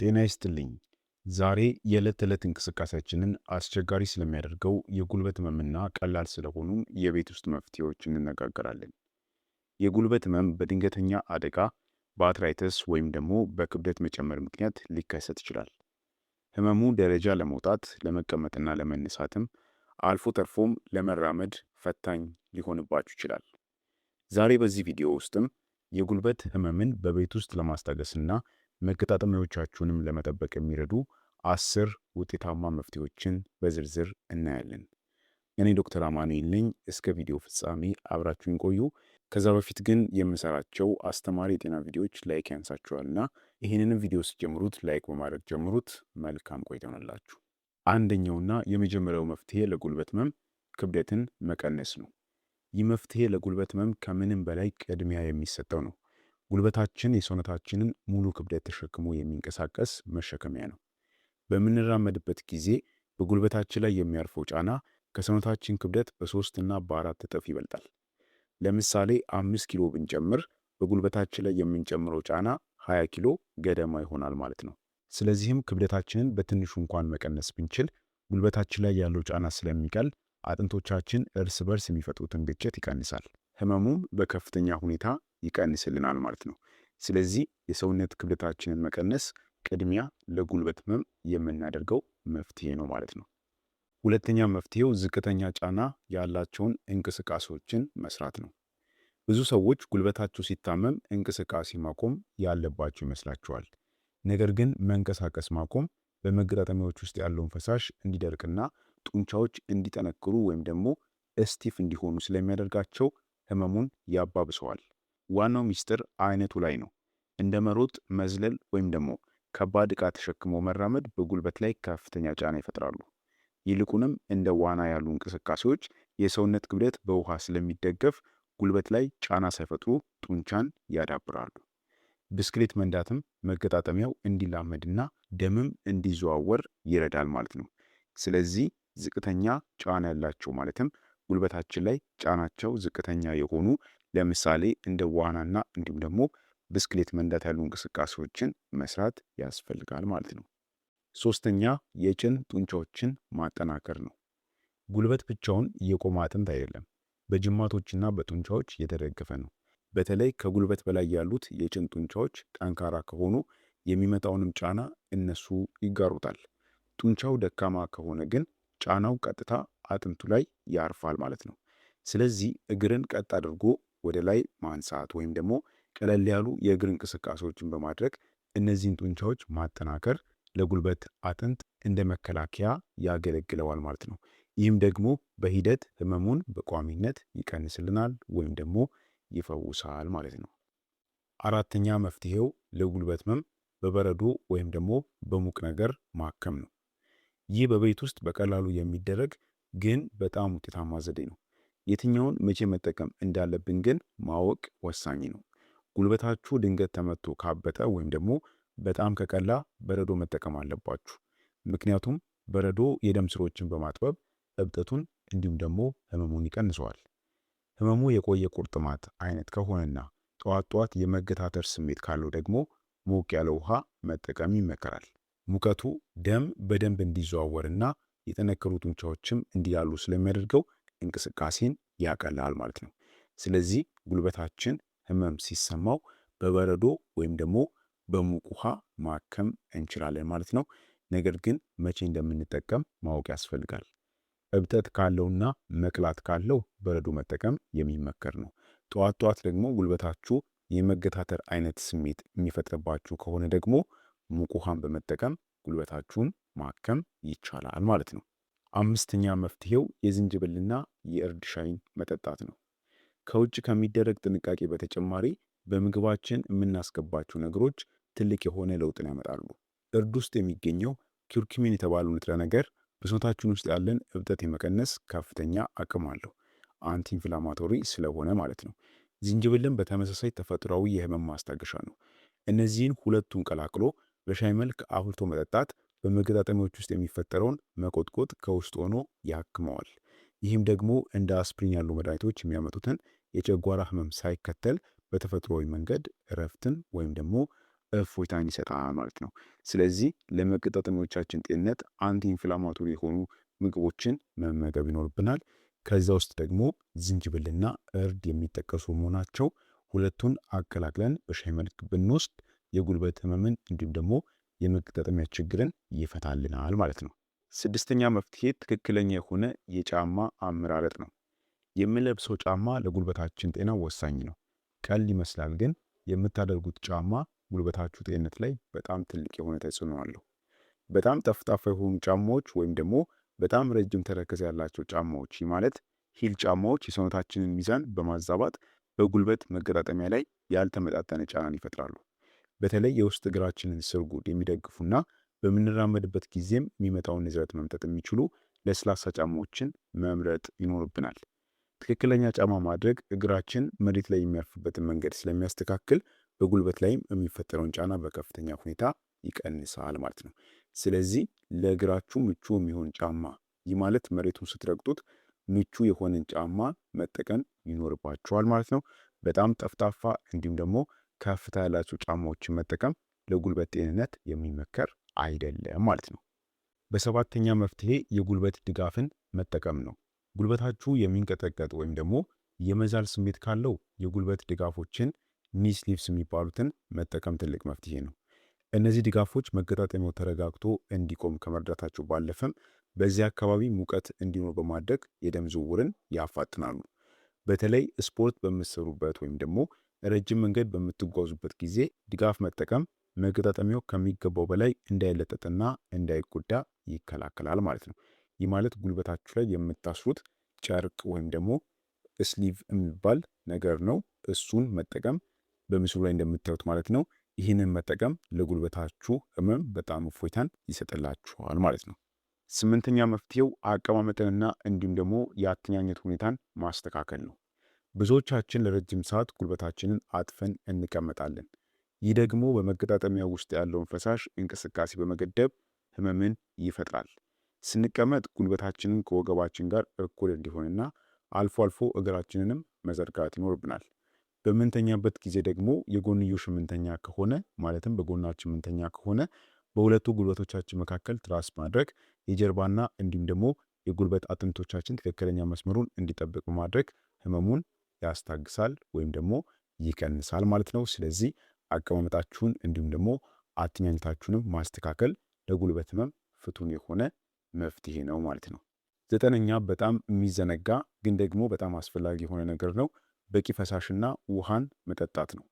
ጤና ይስጥልኝ። ዛሬ የዕለት ተዕለት እንቅስቃሴያችንን አስቸጋሪ ስለሚያደርገው የጉልበት ህመምና ቀላል ስለሆኑ የቤት ውስጥ መፍትሄዎች እንነጋገራለን። የጉልበት ህመም በድንገተኛ አደጋ፣ በአርትራይተስ ወይም ደግሞ በክብደት መጨመር ምክንያት ሊከሰት ይችላል። ህመሙ ደረጃ ለመውጣት ለመቀመጥና ለመነሳትም አልፎ ተርፎም ለመራመድ ፈታኝ ሊሆንባችሁ ይችላል። ዛሬ በዚህ ቪዲዮ ውስጥም የጉልበት ህመምን በቤት ውስጥ ለማስታገስና መገጣጠሚያዎቻችሁንም ለመጠበቅ የሚረዱ 10 ውጤታማ መፍትሄዎችን በዝርዝር እናያለን። እኔ ዶክተር አማኑኤል ነኝ። እስከ ቪዲዮ ፍጻሜ አብራችሁን ቆዩ። ከዛ በፊት ግን የምሰራቸው አስተማሪ የጤና ቪዲዮዎች ላይክ ያንሳችኋልና ይህንንም ቪዲዮ ሲጀምሩት ላይክ በማድረግ ጀምሩት። መልካም ቆይታ ይሆንላችሁ። አንደኛውና የመጀመሪያው መፍትሄ ለጉልበት ህመም ክብደትን መቀነስ ነው። ይህ መፍትሄ ለጉልበት ህመም ከምንም በላይ ቅድሚያ የሚሰጠው ነው። ጉልበታችን የሰውነታችንን ሙሉ ክብደት ተሸክሞ የሚንቀሳቀስ መሸከሚያ ነው። በምንራመድበት ጊዜ በጉልበታችን ላይ የሚያርፈው ጫና ከሰውነታችን ክብደት በ3 እና በ4 እጥፍ ይበልጣል። ለምሳሌ 5 ኪሎ ብንጨምር በጉልበታችን ላይ የምንጨምረው ጫና 20 ኪሎ ገደማ ይሆናል ማለት ነው። ስለዚህም ክብደታችንን በትንሹ እንኳን መቀነስ ብንችል ጉልበታችን ላይ ያለው ጫና ስለሚቀል አጥንቶቻችን እርስ በርስ የሚፈጥሩትን ግጭት ይቀንሳል። ህመሙም በከፍተኛ ሁኔታ ይቀንስልናል ማለት ነው። ስለዚህ የሰውነት ክብደታችንን መቀነስ ቅድሚያ ለጉልበት ህመም የምናደርገው መፍትሄ ነው ማለት ነው። ሁለተኛ መፍትሄው ዝቅተኛ ጫና ያላቸውን እንቅስቃሴዎችን መስራት ነው። ብዙ ሰዎች ጉልበታቸው ሲታመም እንቅስቃሴ ማቆም ያለባቸው ይመስላቸዋል። ነገር ግን መንቀሳቀስ ማቆም በመገጣጠሚያዎች ውስጥ ያለውን ፈሳሽ እንዲደርቅና ጡንቻዎች እንዲጠነክሩ ወይም ደግሞ እስቲፍ እንዲሆኑ ስለሚያደርጋቸው ህመሙን ያባብሰዋል። ዋናው ሚስጥር አይነቱ ላይ ነው። እንደ መሮጥ፣ መዝለል ወይም ደግሞ ከባድ ዕቃ ተሸክሞ መራመድ በጉልበት ላይ ከፍተኛ ጫና ይፈጥራሉ። ይልቁንም እንደ ዋና ያሉ እንቅስቃሴዎች የሰውነት ክብደት በውሃ ስለሚደገፍ ጉልበት ላይ ጫና ሳይፈጥሩ ጡንቻን ያዳብራሉ። ብስክሌት መንዳትም መገጣጠሚያው እንዲላመድና ደምም እንዲዘዋወር ይረዳል ማለት ነው። ስለዚህ ዝቅተኛ ጫና ያላቸው ማለትም ጉልበታችን ላይ ጫናቸው ዝቅተኛ የሆኑ ለምሳሌ እንደ ዋናና እንዲሁም ደግሞ ብስክሌት መንዳት ያሉ እንቅስቃሴዎችን መስራት ያስፈልጋል ማለት ነው። ሶስተኛ የጭን ጡንቻዎችን ማጠናከር ነው። ጉልበት ብቻውን የቆመ አጥንት አይደለም፣ በጅማቶችና በጡንቻዎች የተደገፈ ነው። በተለይ ከጉልበት በላይ ያሉት የጭን ጡንቻዎች ጠንካራ ከሆኑ የሚመጣውንም ጫና እነሱ ይጋሩታል። ጡንቻው ደካማ ከሆነ ግን ጫናው ቀጥታ አጥንቱ ላይ ያርፋል ማለት ነው። ስለዚህ እግርን ቀጥ አድርጎ ወደ ላይ ማንሳት ወይም ደግሞ ቀለል ያሉ የእግር እንቅስቃሴዎችን በማድረግ እነዚህን ጡንቻዎች ማጠናከር ለጉልበት አጥንት እንደ መከላከያ ያገለግለዋል ማለት ነው። ይህም ደግሞ በሂደት ህመሙን በቋሚነት ይቀንስልናል ወይም ደግሞ ይፈውሳል ማለት ነው። አራተኛ መፍትሄው ለጉልበት ህመም በበረዶ ወይም ደግሞ በሙቅ ነገር ማከም ነው። ይህ በቤት ውስጥ በቀላሉ የሚደረግ ግን በጣም ውጤታማ ዘዴ ነው። የትኛውን መቼ መጠቀም እንዳለብን ግን ማወቅ ወሳኝ ነው። ጉልበታችሁ ድንገት ተመቶ ካበጠ ወይም ደግሞ በጣም ከቀላ በረዶ መጠቀም አለባችሁ። ምክንያቱም በረዶ የደም ስሮችን በማጥበብ እብጠቱን እንዲሁም ደግሞ ህመሙን ይቀንሰዋል። ህመሙ የቆየ ቁርጥማት አይነት ከሆነና ጠዋት ጠዋት የመገታተር ስሜት ካለው ደግሞ ሞቅ ያለ ውሃ መጠቀም ይመከራል። ሙቀቱ ደም በደንብ እንዲዘዋወርና የጠነከሩ ጡንቻዎችም እንዲላሉ ስለሚያደርገው እንቅስቃሴን ያቀላል ማለት ነው። ስለዚህ ጉልበታችን ህመም ሲሰማው በበረዶ ወይም ደግሞ በሙቅ ውሃ ማከም እንችላለን ማለት ነው። ነገር ግን መቼ እንደምንጠቀም ማወቅ ያስፈልጋል። እብጠት ካለውና መቅላት ካለው በረዶ መጠቀም የሚመከር ነው። ጠዋት ጠዋት ደግሞ ጉልበታችሁ የመገታተር አይነት ስሜት የሚፈጥርባችሁ ከሆነ ደግሞ ሙቅ ውሃን በመጠቀም ጉልበታችሁን ማከም ይቻላል ማለት ነው። አምስተኛ መፍትሄው የዝንጅብልና የእርድ ሻይን መጠጣት ነው። ከውጭ ከሚደረግ ጥንቃቄ በተጨማሪ በምግባችን የምናስገባቸው ነገሮች ትልቅ የሆነ ለውጥን ያመጣሉ። እርድ ውስጥ የሚገኘው ኩርኩሚን የተባለው ንጥረ ነገር በሰውነታችን ውስጥ ያለን እብጠት የመቀነስ ከፍተኛ አቅም አለው። አንቲ ኢንፍላማቶሪ ስለሆነ ማለት ነው። ዝንጅብልም በተመሳሳይ ተፈጥሯዊ የህመም ማስታገሻ ነው። እነዚህን ሁለቱን ቀላቅሎ በሻይ መልክ አፍልቶ መጠጣት በመገጣጠሚያዎች ውስጥ የሚፈጠረውን መቆጥቆጥ ከውስጥ ሆኖ ያክመዋል። ይህም ደግሞ እንደ አስፕሪን ያሉ መድኃኒቶች የሚያመጡትን የጨጓራ ህመም ሳይከተል በተፈጥሯዊ መንገድ እረፍትን ወይም ደግሞ እፎይታን ይሰጣል ማለት ነው። ስለዚህ ለመገጣጠሚያዎቻችን ጤንነት አንቲ ኢንፍላማቶሪ የሆኑ ምግቦችን መመገብ ይኖርብናል። ከዛ ውስጥ ደግሞ ዝንጅብልና እርድ የሚጠቀሱ መሆናቸው ሁለቱን አቀላቅለን በሻይ መልክ ብንወስድ የጉልበት ህመምን እንዲሁም ደግሞ የመገጣጠሚያ ችግርን ይፈታልናል ማለት ነው። ስድስተኛ መፍትሄ ትክክለኛ የሆነ የጫማ አመራረጥ ነው። የምንለብሰው ጫማ ለጉልበታችን ጤና ወሳኝ ነው። ቀል ይመስላል፣ ግን የምታደርጉት ጫማ ጉልበታችሁ ጤንነት ላይ በጣም ትልቅ የሆነ ተጽዕኖ አለው። በጣም ጠፍጣፋ የሆኑ ጫማዎች ወይም ደግሞ በጣም ረጅም ተረከዝ ያላቸው ጫማዎች ማለት ሂል ጫማዎች የሰውነታችንን ሚዛን በማዛባት በጉልበት መገጣጠሚያ ላይ ያልተመጣጠነ ጫናን ይፈጥራሉ። በተለይ የውስጥ እግራችንን ስርጉድ የሚደግፉና በምንራመድበት ጊዜም የሚመጣውን ንዝረት መምጠጥ የሚችሉ ለስላሳ ጫማዎችን መምረጥ ይኖርብናል። ትክክለኛ ጫማ ማድረግ እግራችን መሬት ላይ የሚያርፍበትን መንገድ ስለሚያስተካክል በጉልበት ላይም የሚፈጠረውን ጫና በከፍተኛ ሁኔታ ይቀንሳል ማለት ነው። ስለዚህ ለእግራችሁ ምቹ የሚሆን ጫማ፣ ይህ ማለት መሬቱን ስትረግጡት ምቹ የሆነን ጫማ መጠቀም ይኖርባችኋል ማለት ነው። በጣም ጠፍጣፋ እንዲሁም ደግሞ ከፍታ ያላቸው ጫማዎችን መጠቀም ለጉልበት ጤንነት የሚመከር አይደለም ማለት ነው። በሰባተኛ መፍትሄ የጉልበት ድጋፍን መጠቀም ነው። ጉልበታችሁ የሚንቀጠቀጥ ወይም ደግሞ የመዛል ስሜት ካለው የጉልበት ድጋፎችን ኒ ስሊፕስ የሚባሉትን መጠቀም ትልቅ መፍትሄ ነው። እነዚህ ድጋፎች መገጣጠሚያው ተረጋግቶ እንዲቆም ከመርዳታቸው ባለፈም በዚህ አካባቢ ሙቀት እንዲኖር በማድረግ የደም ዝውውርን ያፋጥናሉ። በተለይ ስፖርት በምትሰሩበት ወይም ደግሞ ረጅም መንገድ በምትጓዙበት ጊዜ ድጋፍ መጠቀም መገጣጠሚያው ከሚገባው በላይ እንዳይለጠጥና እንዳይጎዳ ይከላከላል ማለት ነው። ይህ ማለት ጉልበታችሁ ላይ የምታስሩት ጨርቅ ወይም ደግሞ ስሊቭ የሚባል ነገር ነው። እሱን መጠቀም በምስሉ ላይ እንደምታዩት ማለት ነው። ይህንን መጠቀም ለጉልበታችሁ ህመም በጣም እፎይታን ይሰጥላችኋል ማለት ነው። ስምንተኛ መፍትሄው አቀማመጥንና እንዲሁም ደግሞ የአተኛኘት ሁኔታን ማስተካከል ነው። ብዙዎቻችን ለረጅም ሰዓት ጉልበታችንን አጥፈን እንቀመጣለን። ይህ ደግሞ በመገጣጠሚያ ውስጥ ያለውን ፈሳሽ እንቅስቃሴ በመገደብ ህመምን ይፈጥራል። ስንቀመጥ ጉልበታችንን ከወገባችን ጋር እኩል እንዲሆንና አልፎ አልፎ እግራችንንም መዘርጋት ይኖርብናል። በምንተኛበት ጊዜ ደግሞ የጎንዮሽ ምንተኛ ከሆነ ማለትም በጎናችን ምንተኛ ከሆነ በሁለቱ ጉልበቶቻችን መካከል ትራስ ማድረግ የጀርባና እንዲሁም ደግሞ የጉልበት አጥንቶቻችን ትክክለኛ መስመሩን እንዲጠብቅ በማድረግ ህመሙን ያስታግሳል ወይም ደግሞ ይቀንሳል ማለት ነው። ስለዚህ አቀማመጣችሁን እንዲሁም ደግሞ አተኛኘታችሁንም ማስተካከል ለጉልበት ህመም ፍቱን የሆነ መፍትሄ ነው ማለት ነው። ዘጠነኛ በጣም የሚዘነጋ ግን ደግሞ በጣም አስፈላጊ የሆነ ነገር ነው። በቂ ፈሳሽና ውሃን መጠጣት ነው።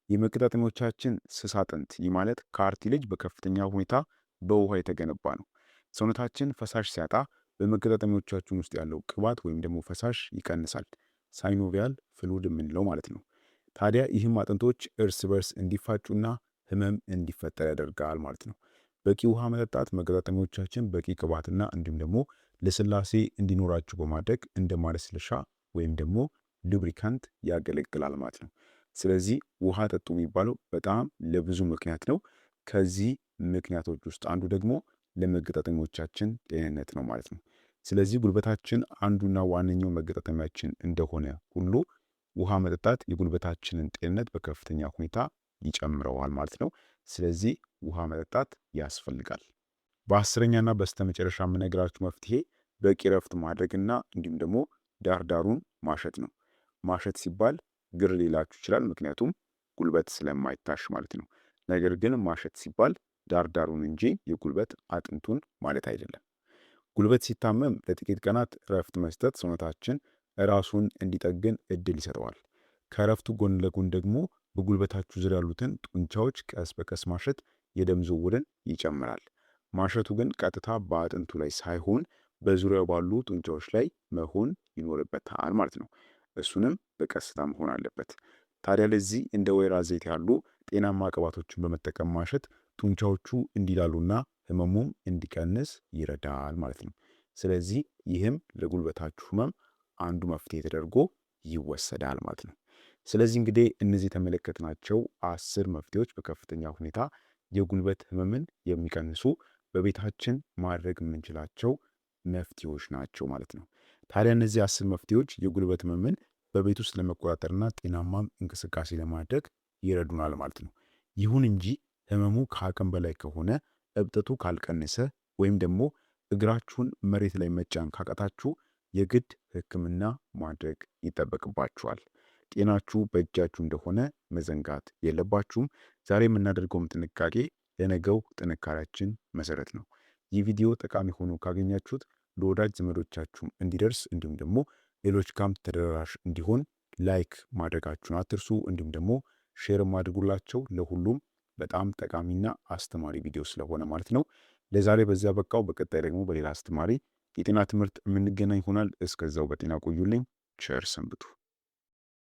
የመገጣጠሚያዎቻችን ስስ አጥንት ይህ ማለት ካርቲሌጅ በከፍተኛ ሁኔታ በውሃ የተገነባ ነው። ሰውነታችን ፈሳሽ ሲያጣ በመገጣጠሚያዎቻችን ውስጥ ያለው ቅባት ወይም ደግሞ ፈሳሽ ይቀንሳል። ሳይኖቪያል ፍሉድ የምንለው ማለት ነው። ታዲያ ይህም አጥንቶች እርስ በርስ እንዲፋጩና ህመም እንዲፈጠር ያደርጋል ማለት ነው። በቂ ውሃ መጠጣት መገጣጠሚያዎቻችን በቂ ቅባትና እንዲሁም ደግሞ ለስላሴ እንዲኖራቸው በማድረግ እንደ ማለስለሻ ወይም ደግሞ ሉብሪካንት ያገለግላል ማለት ነው። ስለዚህ ውሃ ጠጡ የሚባለው በጣም ለብዙ ምክንያት ነው። ከዚህ ምክንያቶች ውስጥ አንዱ ደግሞ ለመገጣጠሚያዎቻችን ጤንነት ነው ማለት ነው። ስለዚህ ጉልበታችን አንዱና ዋነኛው መገጣጠሚያችን እንደሆነ ሁሉ ውሃ መጠጣት የጉልበታችንን ጤንነት በከፍተኛ ሁኔታ ይጨምረዋል ማለት ነው። ስለዚህ ውሃ መጠጣት ያስፈልጋል። በአስረኛና በስተመጨረሻ የምነግራችሁ መፍትሄ በቂ ረፍት ማድረግና እንዲሁም ደግሞ ዳርዳሩን ማሸት ነው። ማሸት ሲባል ግር ሊላችሁ ይችላል፣ ምክንያቱም ጉልበት ስለማይታሽ ማለት ነው። ነገር ግን ማሸት ሲባል ዳርዳሩን እንጂ የጉልበት አጥንቱን ማለት አይደለም። ጉልበት ሲታመም ለጥቂት ቀናት ረፍት መስጠት ሰውነታችን ራሱን እንዲጠግን እድል ይሰጠዋል። ከረፍቱ ጎን ለጎን ደግሞ በጉልበታችሁ ዙሪያ ያሉትን ጡንቻዎች ቀስ በቀስ ማሸት የደም ዝውውርን ይጨምራል። ማሸቱ ግን ቀጥታ በአጥንቱ ላይ ሳይሆን በዙሪያው ባሉ ጡንቻዎች ላይ መሆን ይኖርበታል ማለት ነው። እሱንም በቀስታ መሆን አለበት። ታዲያ ለዚህ እንደ ወይራ ዘይት ያሉ ጤናማ ቅባቶችን በመጠቀም ማሸት ጡንቻዎቹ እንዲላሉና ህመሙም እንዲቀንስ ይረዳል ማለት ነው። ስለዚህ ይህም ለጉልበታችሁ ህመም አንዱ መፍትሄ ተደርጎ ይወሰዳል ማለት ነው። ስለዚህ እንግዲህ እነዚህ የተመለከትናቸው 10 መፍትሄዎች በከፍተኛ ሁኔታ የጉልበት ህመምን የሚቀንሱ በቤታችን ማድረግ የምንችላቸው መፍትሄዎች ናቸው ማለት ነው። ታዲያ እነዚህ 10 መፍትሄዎች የጉልበት ህመምን በቤት ውስጥ ለመቆጣጠርና ጤናማም እንቅስቃሴ ለማድረግ ይረዱናል ማለት ነው። ይሁን እንጂ ህመሙ ከአቅም በላይ ከሆነ፣ እብጠቱ ካልቀነሰ ወይም ደግሞ እግራችሁን መሬት ላይ መጫን ካቃታችሁ የግድ ህክምና ማድረግ ይጠበቅባችኋል። ጤናችሁ በእጃችሁ እንደሆነ መዘንጋት የለባችሁም። ዛሬ የምናደርገውም ጥንቃቄ ለነገው ጥንካሬያችን መሰረት ነው። ይህ ቪዲዮ ጠቃሚ ሆኖ ካገኛችሁት ለወዳጅ ዘመዶቻችሁም እንዲደርስ እንዲሁም ደግሞ ሌሎች ጋም ተደራሽ እንዲሆን ላይክ ማድረጋችሁን አትርሱ። እንዲሁም ደግሞ ሼር ማድርጉላቸው። ለሁሉም በጣም ጠቃሚና አስተማሪ ቪዲዮ ስለሆነ ማለት ነው። ለዛሬ በዚያ በቃው። በቀጣይ ደግሞ በሌላ አስተማሪ የጤና ትምህርት የምንገናኝ ይሆናል። እስከዛው በጤና ቆዩልኝ። ቸር ሰንብቱ።